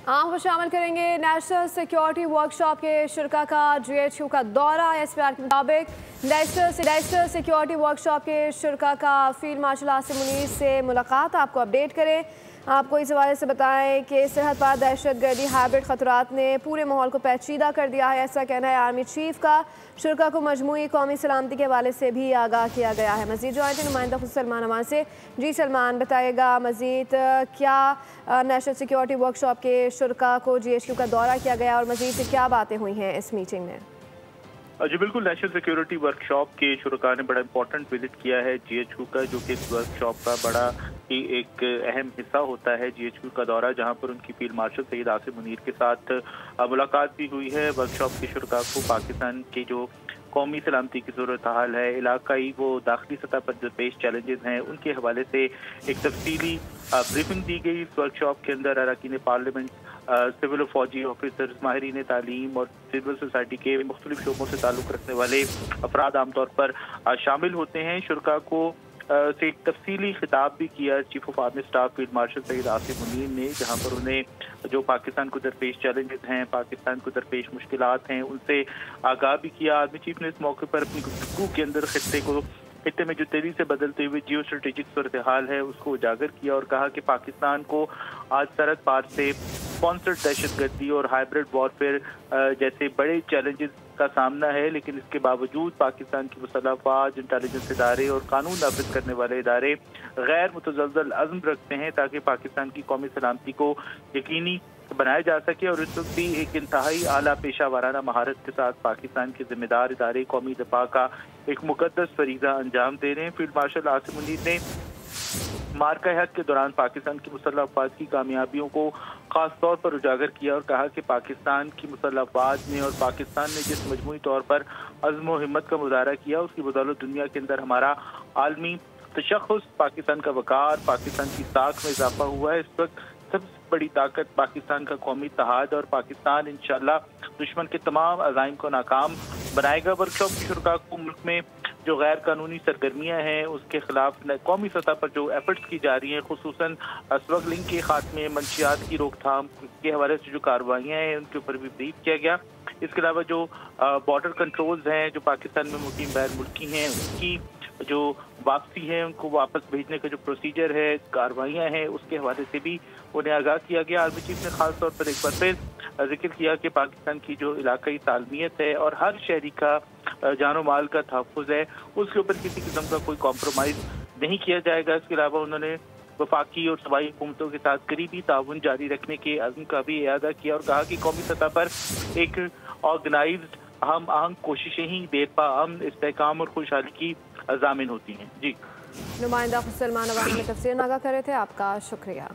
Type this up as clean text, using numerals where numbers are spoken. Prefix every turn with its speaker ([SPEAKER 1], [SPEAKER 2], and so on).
[SPEAKER 1] आम को शामिल करेंगे। नेशनल सिक्योरिटी वर्कशॉप के शुरा का GHQ का दौरा। SPR के मुताबिक नेशनल सिक्योरिटी वर्कशॉप के शुरा का फील्ड मार्शल आसिम मुनीर से मुलाकात। आपको अपडेट करें, आपको इस हवाले से बताएं कि सरहद पार दहशतगर्दी हाइब्रिड खतरात ने पूरे माहौल को पेचीदा कर दिया है, ऐसा कहना है आर्मी चीफ का। शुरा को मजमूई कौमी सलामती के हवाले से भी आगाह किया गया है। मजीद जो आए नुमाइंदा खुद सलमान अमान से। जी सलमान, बताएगा मजीद क्या नेशनल सिक्योरिटी वर्कशॉप के शुरा को GHQ का दौरा किया गया और मजीद क्या बातें हुई हैं इस मीटिंग में?
[SPEAKER 2] जी बिल्कुल, नेशनल सिक्योरिटी वर्कशॉप के शुरा ने बड़ा इंपॉर्टेंट विजिट किया है GHQ का, जो कि इस वर्कशॉप का बड़ा ही एक अहम हिस्सा होता है। GHQ का दौरा, जहां पर उनकी फील्ड मार्शल सईद आसिम मुनीर के साथ मुलाकात भी हुई है। वर्कशॉप के शुरा को पाकिस्तान के जो कौमी सलामती की सूरत हाल है, इलाकाई वो दाखिली सतह पर जो पेश चैलेंजेस हैं, उनके हवाले से एक तफसीली ब्रीफिंग दी गई। इस वर्कशॉप के अंदर अरकान पार्लियामेंट, सिविल और फौजी ऑफिसर्स, माहिरीन तालीम और सिविल सोसाइटी के मुख्तलिफ शोबों से ताल्लुक़ रखने वाले अफराद आमतौर पर शामिल होते हैं। शुरा को से एक तफसीली खिताब भी किया chief of army staff field marshal Syed Asim Munir ने, जहां पर उन्हें जो पाकिस्तान को दरपेश चैलेंजेस हैं, पाकिस्तान को दरपेश मुश्किलात हैं, उनसे आगाह भी किया। आर्मी चीफ ने इस मौके पर अपनी गुफ्तगू के अंदर खित्ते में जो तेजी से बदलते हुए जियो स्ट्रेटेजिक सूरत हाल है उसको उजागर किया और कहा कि पाकिस्तान को आज सरहद पार से स्पॉन्सर्ड दहशतगर्दी और हाइब्रिड वॉरफेयर जैसे बड़े चैलेंजेस का सामना है, लेकिन इसके बावजूद पाकिस्तान की मुसल्लह अफवाज, इंटेलिजेंस इदारे और कानून नाफिज करने वाले इदारे गैर मुतज़लज़ल अज़्म रखते हैं ताकि पाकिस्तान की कौमी सलामती को यकीनी बनाया जा सके। और इस वक्त भी एक इंतहाई आला पेशा वाराना महारत के साथ पाकिस्तान के जिम्मेदार इदारे कौमी दफा का एक मुकद्दस फरीज़ा अंजाम दे रहे हैं। फील्ड मार्शल आसिम मुनीर ने मार्का हक के दौरान पाकिस्तान की मुसल्लह अफवाज की कामयाबियों को खास तौर पर उजागर किया और कहा कि पाकिस्तान की मुसल्लह अफवाज ने और पाकिस्तान ने जिस मजमूई तौर पर अज़्म व हिम्मत का मुजाहरा किया, उसकी बदौलत दुनिया के अंदर हमारा आलमी तशख़्ख़ुस, पाकिस्तान का वक़ार, पाकिस्तान की ताकत में इजाफा हुआ है। इस वक्त सबसे बड़ी ताकत पाकिस्तान का कौमी इत्तेहाद और पाकिस्तान इंशाअल्लाह दुश्मन के तमाम अज़ाइम को नाकाम बनाएगा। वर्कशॉप की शुरा को मुल्क में जो गैर कानूनी सरगर्मियाँ हैं उसके खिलाफ कौमी सतह पर जो एफर्ट्स की जा रही हैं, खुसूसन स्मगलिंग के खात्मे, मंशियात की रोकथाम के हवाले से जो कार्रवाइयाँ हैं उनके ऊपर भी ब्रीफ किया गया। इसके अलावा जो बॉर्डर कंट्रोल्स हैं जो पाकिस्तान में मुकीम गैर मुल्की हैं उनकी जो वापसी है, उनको वापस भेजने का जो प्रोसीजर है, कार्रवाइयाँ हैं, उसके हवाले से भी उन्हें आगाह किया गया। आर्मी चीफ ने खास तौर पर एक बार फिर जिक्र किया कि पाकिस्तान की जो इलाकाई सालमियत है और हर शहरी का जानो माल का तहफ़्फ़ुज़ है, उसके ऊपर किसी किस्म का कोई कॉम्प्रोमाइज़ नहीं किया जाएगा। इसके अलावा उन्होंने वफाकी और सूबाई हुकूमतों के साथ करीबी ताउन जारी रखने के अज़्म का भी इयादा किया और कहा कि कौमी सतह पर एक ऑर्गेनाइज्ड हम आहंग कोशिशें ही देरपा अमन, इस्तेहकाम और खुशहाली की ज़ामिन होती हैं। जी,
[SPEAKER 1] नुमाइंदा खुद सलमान अवाम में तफसीर आगाह कर रहे थे। आपका शुक्रिया।